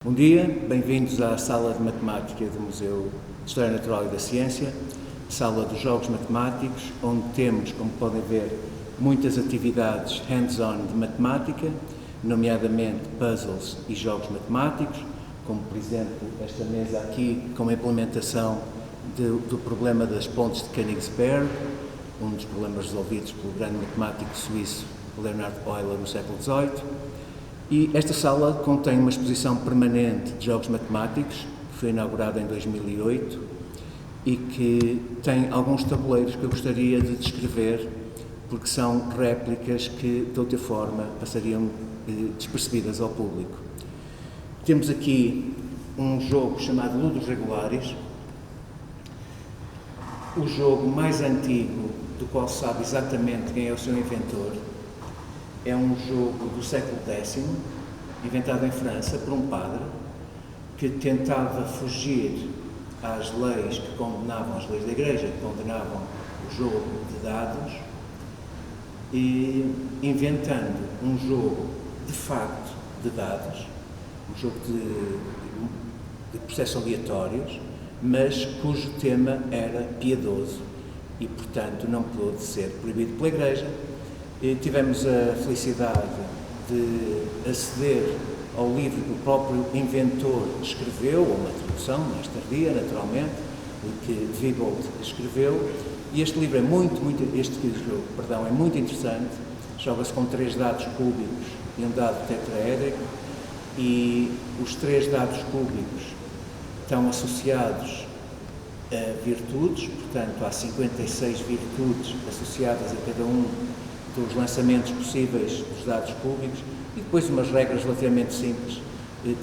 Bom dia, bem-vindos à Sala de Matemática do Museu de História Natural e da Ciência, Sala dos Jogos Matemáticos, onde temos, como podem ver, muitas atividades hands-on de matemática, nomeadamente puzzles e jogos matemáticos, como por exemplo esta mesa aqui com a implementação do problema das pontes de Königsberg, um dos problemas resolvidos pelo grande matemático suíço Leonhard Euler no século XVIII. E esta sala contém uma exposição permanente de jogos matemáticos, que foi inaugurada em 2008 e que tem alguns tabuleiros que eu gostaria de descrever, porque são réplicas que, de outra forma, passariam despercebidas ao público. Temos aqui um jogo chamado Ludus Regularis, o jogo mais antigo do qual se sabe exatamente quem é o seu inventor. É um jogo do século X, inventado em França por um padre que tentava fugir às leis que condenavam, as leis da Igreja, que condenavam o jogo de dados, e inventando um jogo de facto de dados, um jogo de processos aleatórios, mas cujo tema era piedoso e, portanto, não pôde ser proibido pela Igreja. E tivemos a felicidade de aceder ao livro que o próprio inventor escreveu, ou uma tradução mais tardia, naturalmente, que Wiebold escreveu. E este livro é muito interessante. Joga-se com 3 dados cúbicos e um dado tetraédrico, e os 3 dados cúbicos estão associados a virtudes, portanto há 56 virtudes associadas a cada um dos lançamentos possíveis dos dados cúbicos, e depois umas regras relativamente simples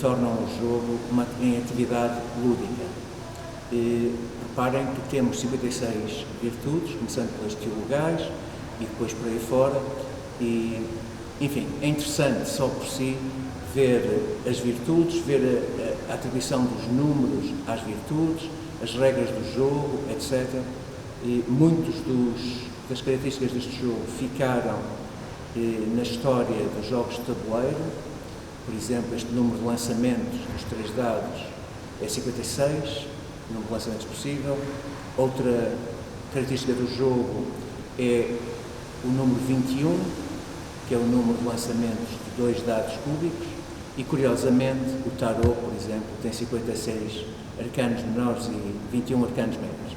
tornam o jogo em atividade lúdica. Reparem que temos 56 virtudes, começando pelas teologais e depois por aí fora, e, enfim, é interessante só por si ver as virtudes, ver a atribuição dos números às virtudes, as regras do jogo, etc. E muitas das características deste jogo ficaram na história dos jogos de tabuleiro. Por exemplo, este número de lançamentos dos 3 dados é 56, o número de lançamentos possível. Outra característica do jogo é o número 21, que é o número de lançamentos de 2 dados cúbicos, e curiosamente o tarot, por exemplo, tem 56 arcanos menores e 21 arcanos médios.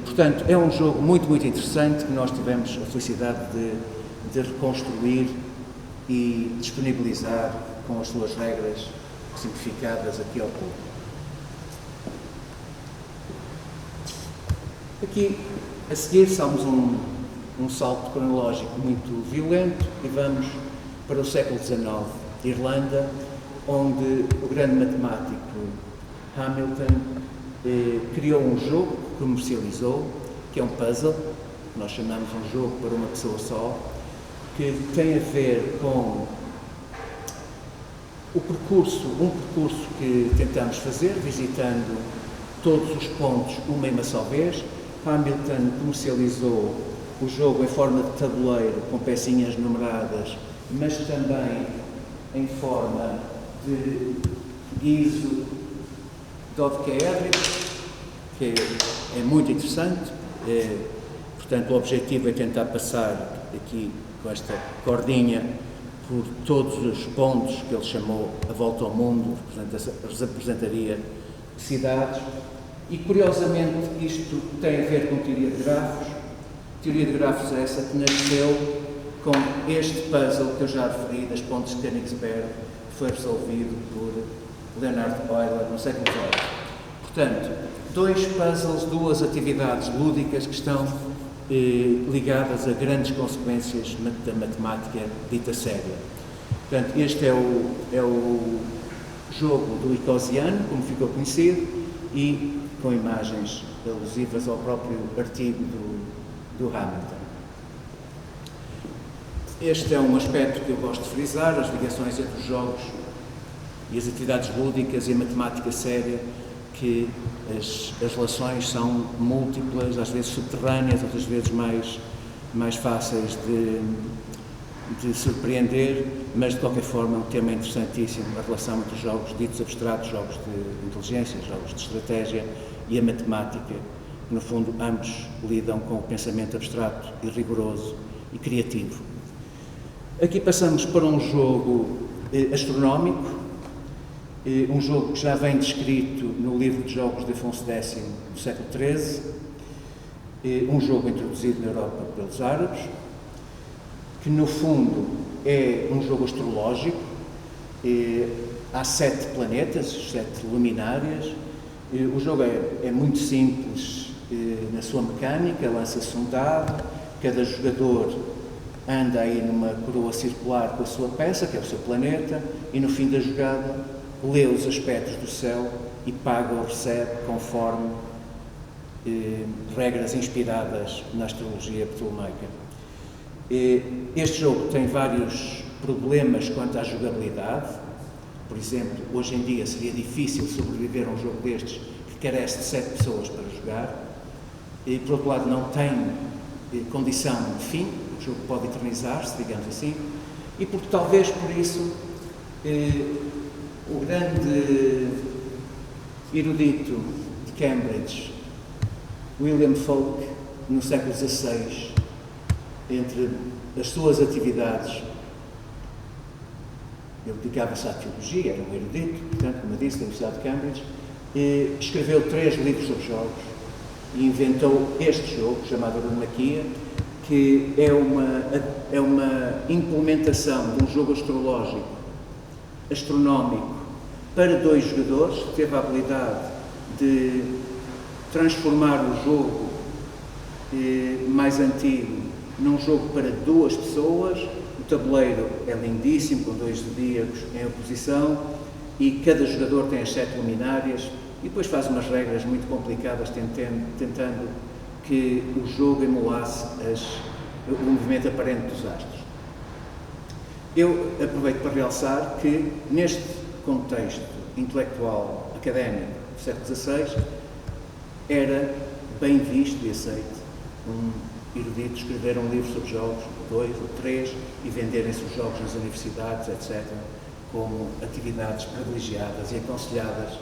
Portanto, é um jogo muito interessante que nós tivemos a felicidade de reconstruir e disponibilizar com as suas regras simplificadas aqui ao público. Aqui, a seguir, somos um salto cronológico muito violento e vamos para o século XIX, Irlanda, onde o grande matemático Hamilton criou um jogo que comercializou, que é um puzzle, que nós chamamos um jogo para uma pessoa só, que tem a ver com um percurso que tentamos fazer, visitando todos os pontos uma e uma só vez. Hamilton comercializou o jogo em forma de tabuleiro, com pecinhas numeradas, mas também em forma de guizo dodecaédrico, que é muito interessante. Portanto, o objetivo é tentar passar aqui com esta cordinha por todos os pontos que ele chamou a volta ao mundo, representaria cidades. E, curiosamente, isto tem a ver com teoria de grafos. Teoria de grafos é essa que nasceu com este puzzle que eu já referi, das pontes de Königsberg, que foi resolvido por Leonhard Euler no século XVIII. Portanto, 2 puzzles, 2 atividades lúdicas que estão ligadas a grandes consequências da matemática dita séria. Portanto, este é o jogo do Icosiano, como ficou conhecido, e com imagens alusivas ao próprio artigo do Hamilton. Este é um aspecto que eu gosto de frisar, as ligações entre os jogos e as atividades lúdicas e a matemática séria, que as relações são múltiplas, às vezes subterrâneas, outras vezes mais fáceis de surpreender, mas de qualquer forma é um tema interessantíssimo, a relação entre os jogos ditos abstratos, jogos de inteligência, jogos de estratégia e a matemática, que no fundo ambos lidam com o pensamento abstrato e rigoroso e criativo. Aqui passamos para um jogo astronómico, um jogo que já vem descrito no livro de jogos de Afonso X do século XIII, um jogo introduzido na Europa pelos árabes, que no fundo é um jogo astrológico. Há 7 planetas, 7 luminárias. O jogo é muito simples na sua mecânica, lança-se um dado, cada jogador anda aí numa coroa circular com a sua peça, que é o seu planeta, e no fim da jogada lê os aspectos do céu e paga ou recebe conforme regras inspiradas na astrologia ptolomaica. Este jogo tem vários problemas quanto à jogabilidade. Por exemplo, hoje em dia seria difícil sobreviver a um jogo destes que carece de 7 pessoas para jogar. Por outro lado, não tem condição de fim, o jogo pode eternizar-se, digamos assim, e porque talvez por isso o grande erudito de Cambridge, William Folk, no século XVI, entre as suas atividades, ele dedicava-se à teologia, era um erudito, portanto, como eu disse, da Universidade de Cambridge, escreveu 3 livros sobre jogos e inventou este jogo, chamado Rumaquia, que é uma implementação de um jogo astrológico, astronómico, para 2 jogadores, que teve a habilidade de transformar o jogo mais antigo num jogo para 2 pessoas. O tabuleiro é lindíssimo, com 2 zodíacos em oposição, e cada jogador tem as 7 luminárias, e depois faz umas regras muito complicadas, tentando que o jogo emulasse o movimento aparente dos astros. Eu aproveito para realçar que, neste contexto intelectual académico do século XVI, era bem visto e aceito um erudito escrever um livro sobre jogos, 2 ou 3, e venderem-se os jogos nas universidades, etc., como atividades privilegiadas e aconselhadas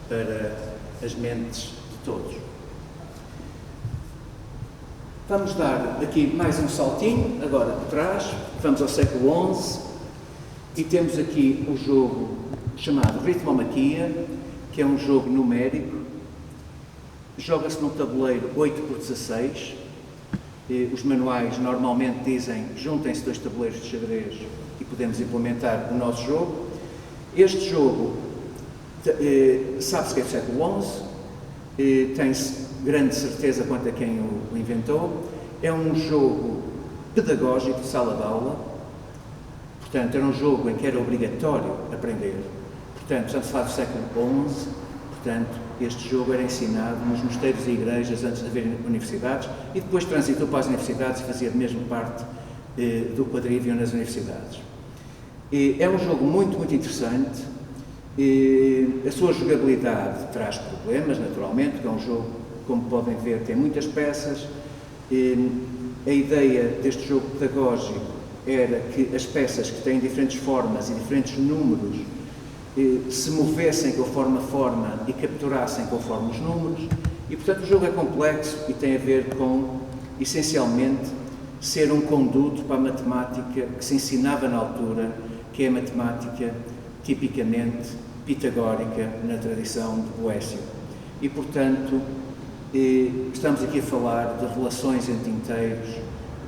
para as mentes de todos. Vamos dar aqui mais um saltinho, agora por trás, vamos ao século XI, e temos aqui o jogo chamado Ritmomaquia, que é um jogo numérico. Joga-se num tabuleiro 8x16. Os manuais normalmente dizem: juntem-se 2 tabuleiros de xadrez e podemos implementar o nosso jogo. Este jogo sabe-se que é do século XI, tem-se grande certeza quanto a quem o inventou. É um jogo pedagógico de sala de aula, portanto era um jogo em que era obrigatório aprender. Portanto, estamos a falar do século XI, portanto este jogo era ensinado nos mosteiros e igrejas antes de haver universidades, e depois transitou para as universidades e fazia mesmo parte do quadrívio nas universidades. É um jogo muito, muito interessante. A sua jogabilidade traz problemas, naturalmente, porque é um jogo, como podem ver, tem muitas peças. A ideia deste jogo pedagógico era que as peças, que têm diferentes formas e diferentes números, se movessem conforme a forma e capturassem conforme os números, e portanto o jogo é complexo e tem a ver com, essencialmente, ser um conduto para a matemática que se ensinava na altura, que é a matemática tipicamente pitagórica na tradição de Boécio. E portanto estamos aqui a falar de relações entre inteiros,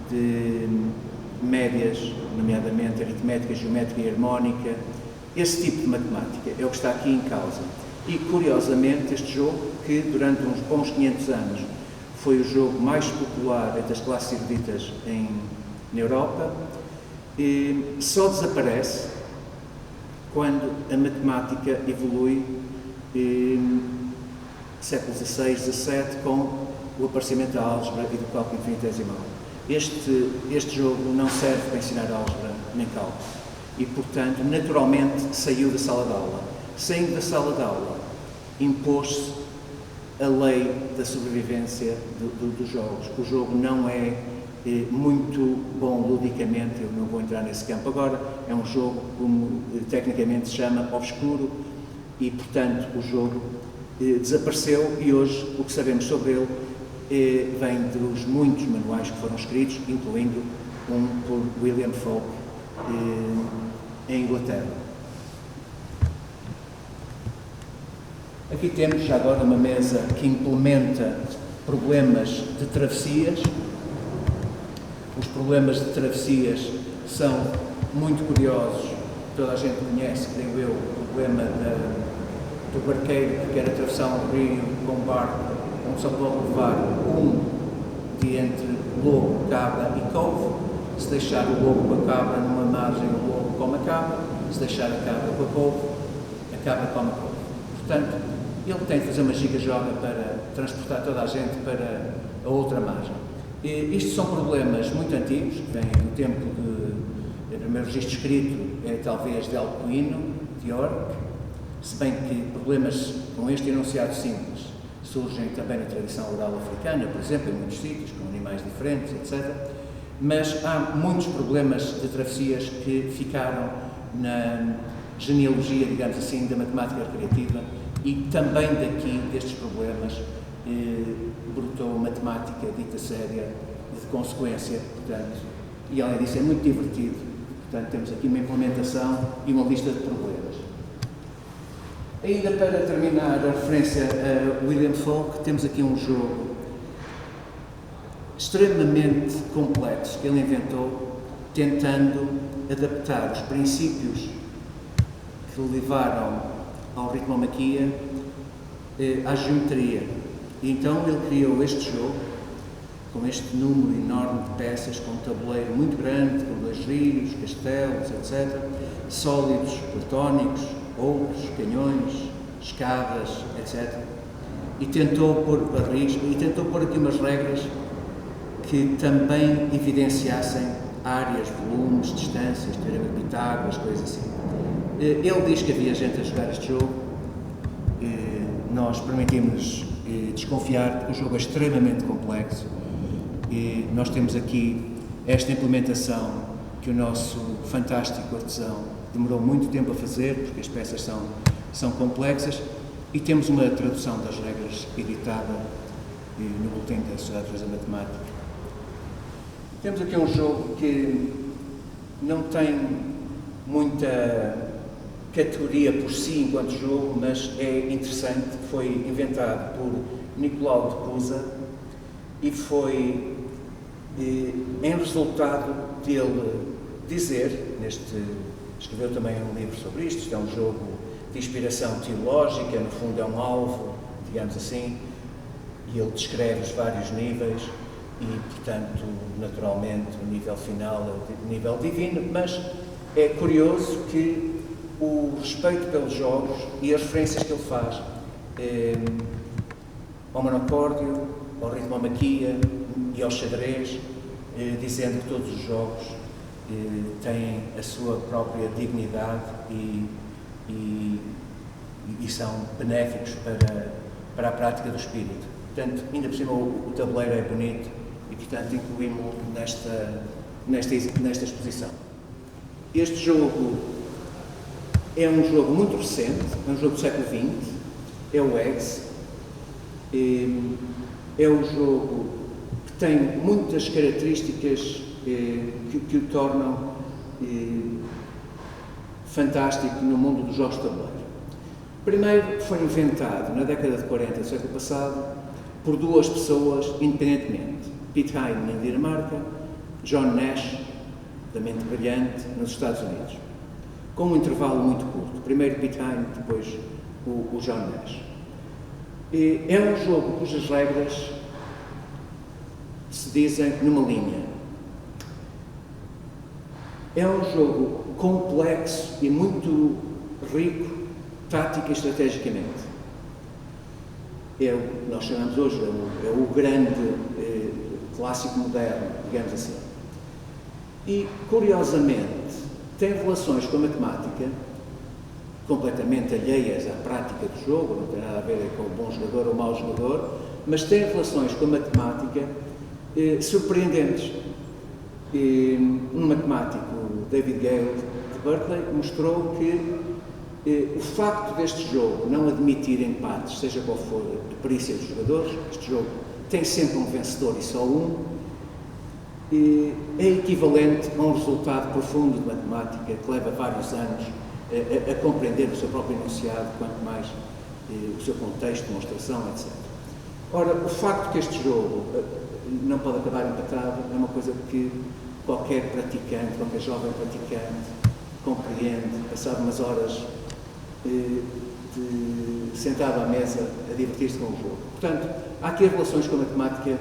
de médias, nomeadamente aritmética, geométrica e harmónica. Esse tipo de matemática é o que está aqui em causa. E, curiosamente, este jogo, que durante uns bons 500 anos foi o jogo mais popular entre as classes eruditas na Europa, só desaparece quando a matemática evolui século XVI, XVII, com o aparecimento da álgebra e do cálculo infinitesimal. Este jogo não serve para ensinar álgebra nem cálculo. E, portanto, naturalmente saiu da sala de aula. Saindo da sala de aula, impôs-se a lei da sobrevivência dos jogos. O jogo não é muito bom ludicamente. Eu não vou entrar nesse campo agora. É um jogo, como tecnicamente se chama, obscuro, e portanto o jogo desapareceu, e hoje o que sabemos sobre ele vem dos muitos manuais que foram escritos, incluindo um por William Folk em Inglaterra. Aqui temos já agora uma mesa que implementa problemas de travessias. Os problemas de travessias são muito curiosos. Toda a gente conhece, creio eu, o problema do barqueiro que quer atravessar um rio com um barco, onde só pode levar de entre lobo, cabra e couve. Se deixar o lobo com a cabra numa margem, o lobo come a cabra. Se deixar a cabra com a couve, a cabra come a couve. Portanto, ele tem de fazer uma giga-joga para transportar toda a gente para a outra margem. Isto são problemas muito antigos, que vêm do tempo o primeiro registro escrito é talvez de Alcuino, de York, se bem que problemas com este enunciado simples surgem também na tradição oral africana, por exemplo, em muitos sítios, com animais diferentes, etc. Mas há muitos problemas de travessias que ficaram na genealogia, digamos assim, da matemática recreativa, e também daqui, destes problemas, brotou matemática dita séria, de consequência, portanto, e além disso é muito divertido. Portanto, temos aqui uma implementação e uma lista de problemas. Ainda para terminar a referência a William Folk, temos aqui um jogo extremamente complexo que ele inventou, tentando adaptar os princípios que levaram ao ritmomaquia à geometria. E então ele criou este jogo, com este número enorme de peças, com um tabuleiro muito grande, com 2 rios, castelos, etc., sólidos, platónicos, outros, canhões, escadas, etc. E tentou pôr barris, e tentou pôr aqui umas regras que também evidenciassem áreas, volumes, distâncias, teorema de Pitágoras, coisas assim. Ele diz que havia gente a jogar este jogo, nós permitimos desconfiar, porque o jogo é extremamente complexo. Nós temos aqui esta implementação que o nosso fantástico artesão demorou muito tempo a fazer, porque as peças são complexas, e temos uma tradução das regras editada no boletim da Sociedade Portuguesa de Matemática. Temos aqui um jogo que não tem muita categoria por si enquanto jogo, mas é interessante. Foi inventado por Nicolau de Cusa e foi em resultado dele dizer, escreveu também um livro sobre isto. Isto é um jogo de inspiração teológica, no fundo é um alvo, digamos assim, e ele descreve os vários níveis e, portanto, naturalmente, o nível final é o nível divino, mas é curioso que o respeito pelos jogos e as referências que ele faz ao monocórdio, ao ritmomaquia e ao xadrez, dizendo que todos os jogos têm a sua própria dignidade e são benéficos para a prática do espírito. Portanto, ainda por cima o tabuleiro é bonito e, portanto, incluímos-lo nesta exposição. Este jogo é um jogo muito recente, é um jogo do século XX, é o Eggs. É um jogo que tem muitas características que o tornam fantástico no mundo dos jogos de tabuleiro. Primeiro, foi inventado na década de 40 do século passado por 2 pessoas independentemente. Piet Hein, na Dinamarca, John Nash, da mente brilhante, nos Estados Unidos, com um intervalo muito curto. Primeiro Piet Hein, depois o John Nash. É um jogo cujas regras se dizem numa linha. É um jogo complexo e muito rico, tática e estrategicamente. É o que nós chamamos hoje, é o grande clássico moderno, digamos assim. E, curiosamente, tem relações com a matemática completamente alheias à prática do jogo, não tem nada a ver com o bom jogador ou o mau jogador, mas tem relações com a matemática surpreendentes. Um matemático, David Gale, de Berkeley, mostrou que o facto deste jogo não admitir empates, seja qual for a perícia dos jogadores, este jogo tem sempre um vencedor e só um, é equivalente a um resultado profundo de matemática que leva vários anos a compreender o seu próprio enunciado, quanto mais o seu contexto, demonstração, etc. Ora, o facto que este jogo não pode acabar empatado é uma coisa que qualquer praticante, qualquer jovem praticante compreende, passado umas horas sentado à mesa a divertir-se com o jogo. Portanto, há aqui relações com a matemática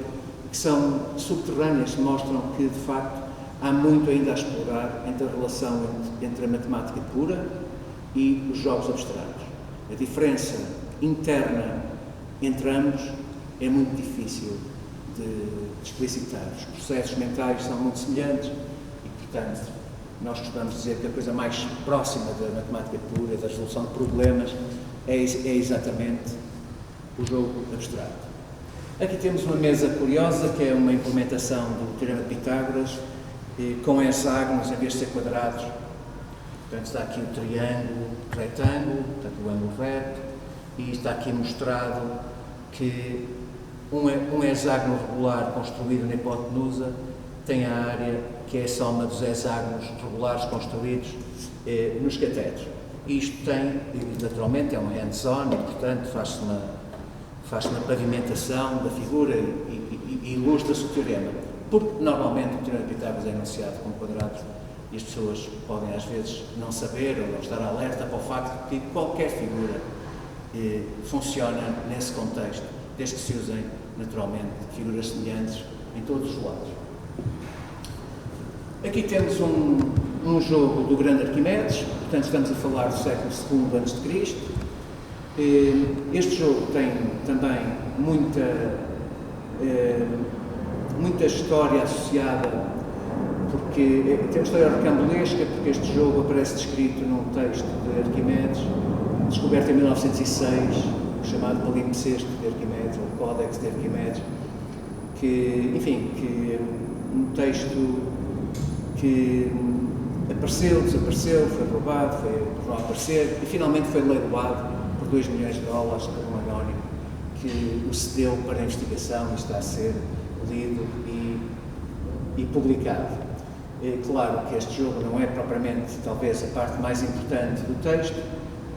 que são subterrâneas, que mostram que, de facto, há muito ainda a explorar entre a relação entre a matemática pura e os jogos abstratos. A diferença interna entre ambos é muito difícil de explicitar. Os processos mentais são muito semelhantes e, portanto, nós costumamos dizer que a coisa mais próxima da matemática pura, da resolução de problemas, é exatamente o jogo abstrato. Aqui temos uma mesa curiosa, que é uma implementação do Teorema de Pitágoras, com hexágonos em vez de ser quadrados. Portanto, está aqui o triângulo retângulo, portanto, o ângulo reto, e está aqui mostrado que um hexágono regular construído na hipotenusa tem a área que é a soma dos hexágonos regulares construídos nos catetos. Isto tem, naturalmente, é um hands-on e, portanto, faz-se uma pavimentação da figura e ilustra-se o teorema. Porque, normalmente, o teorema de Pitágoras é enunciado com quadrados e as pessoas podem, às vezes, não saber ou não estar alerta para o facto de que qualquer figura funciona nesse contexto, desde que se usem, naturalmente, figuras semelhantes em todos os lados. Aqui temos um jogo do grande Arquimedes, portanto estamos a falar do século II a.C. Este jogo tem também muita história associada, porque tem uma história rocambolesca, porque este jogo aparece descrito num texto de Arquimedes, descoberto em 1906, chamado Palimpsesto de Arquimedes, ou Códex de Arquimedes, que é um texto que apareceu, desapareceu, foi roubado, tornou a aparecer e finalmente foi leiloado por $2 milhões por um anónimo que o cedeu para a investigação e está a ser lido e publicado. É claro que este jogo não é propriamente, talvez, a parte mais importante do texto,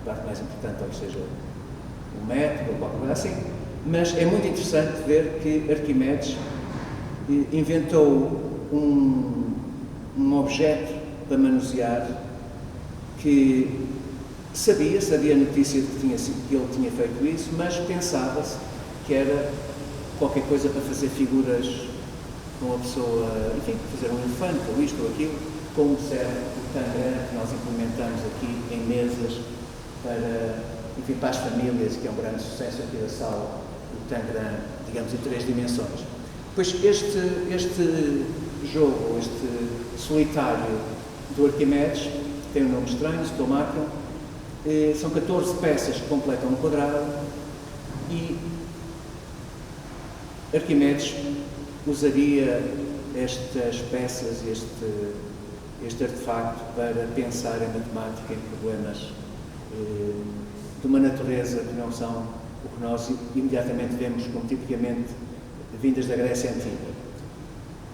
a parte mais importante talvez seja o método ou qualquer coisa assim, mas é muito interessante ver que Arquimedes inventou um objeto para manusear que sabia a notícia de que ele tinha feito isso, mas pensava-se que era qualquer coisa para fazer figuras com a pessoa, enfim, fazer um elefante ou isto ou aquilo, como serve o Tangram que nós implementamos aqui em mesas para as famílias, que é um grande sucesso aqui da sala, o Tangram, digamos, em 3 dimensões. Pois este jogo, este solitário do Arquimedes, tem um nome estranho, Stomachion, são 14 peças que completam um quadrado e Arquimedes usaria estas peças, este artefacto para pensar em matemática, em problemas de uma natureza que não são o que nós imediatamente vemos como tipicamente vindas da Grécia Antiga.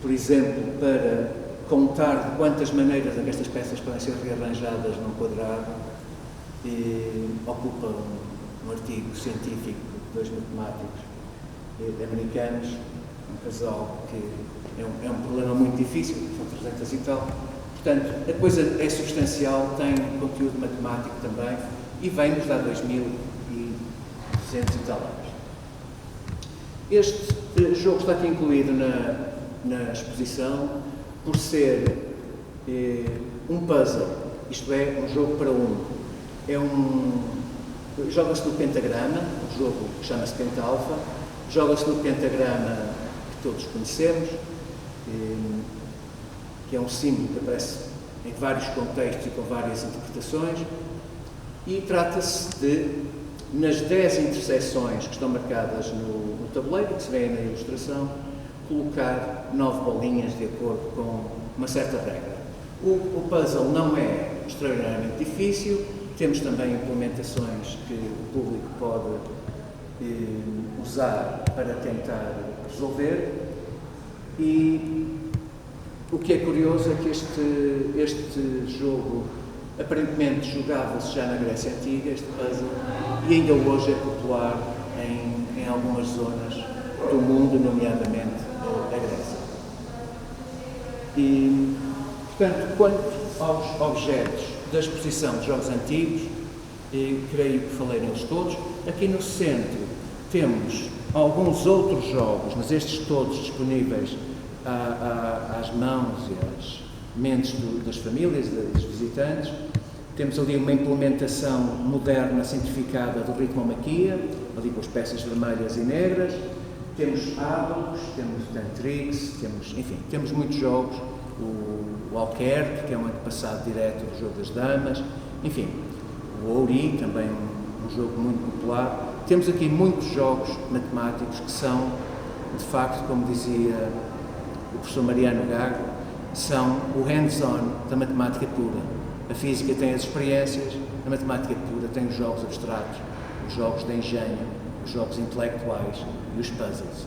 Por exemplo, para contar de quantas maneiras é que estas peças podem ser rearranjadas num quadrado, ocupa um artigo científico de 2 matemáticos americanos, um casal que é um problema muito difícil, são 300 e tal. Portanto, a coisa é substancial, tem conteúdo matemático também e vem-nos dar 2.200 e tal anos. Este jogo está aqui incluído na exposição por ser um puzzle, isto é, um jogo para joga-se no pentagrama, um jogo que chama-se Pentalfa, joga-se no pentagrama que todos conhecemos, que é um símbolo que aparece em vários contextos e com várias interpretações, e trata-se de, nas 10 intersecções que estão marcadas no tabuleiro, que se vê na ilustração, colocar 9 bolinhas de acordo com uma certa regra. O puzzle não é extraordinariamente difícil, temos também implementações que o público pode usar para tentar resolver, e o que é curioso é que este jogo aparentemente jogava-se já na Grécia Antiga, este puzzle, e ainda hoje é popular em algumas zonas do mundo, nomeadamente a Grécia. E, portanto, quanto aos objetos da exposição de jogos antigos, creio que falei neles todos. Aqui no centro temos alguns outros jogos, mas estes todos disponíveis às mãos e às mentes das famílias, dos visitantes. Temos ali uma implementação moderna, simplificada do ritmomaquia, ali com as peças vermelhas e negras. Temos ábacos, temos tantrix, temos muitos jogos. O Alquerque, que é um antepassado direto do jogo das damas, enfim, o Ouri, também um jogo muito popular. Temos aqui muitos jogos matemáticos que são, de facto, como dizia o professor Mariano Gago, são o hands-on da matemática pura. A física tem as experiências, a matemática pura tem os jogos abstratos, os jogos de engenho, os jogos intelectuais e os puzzles.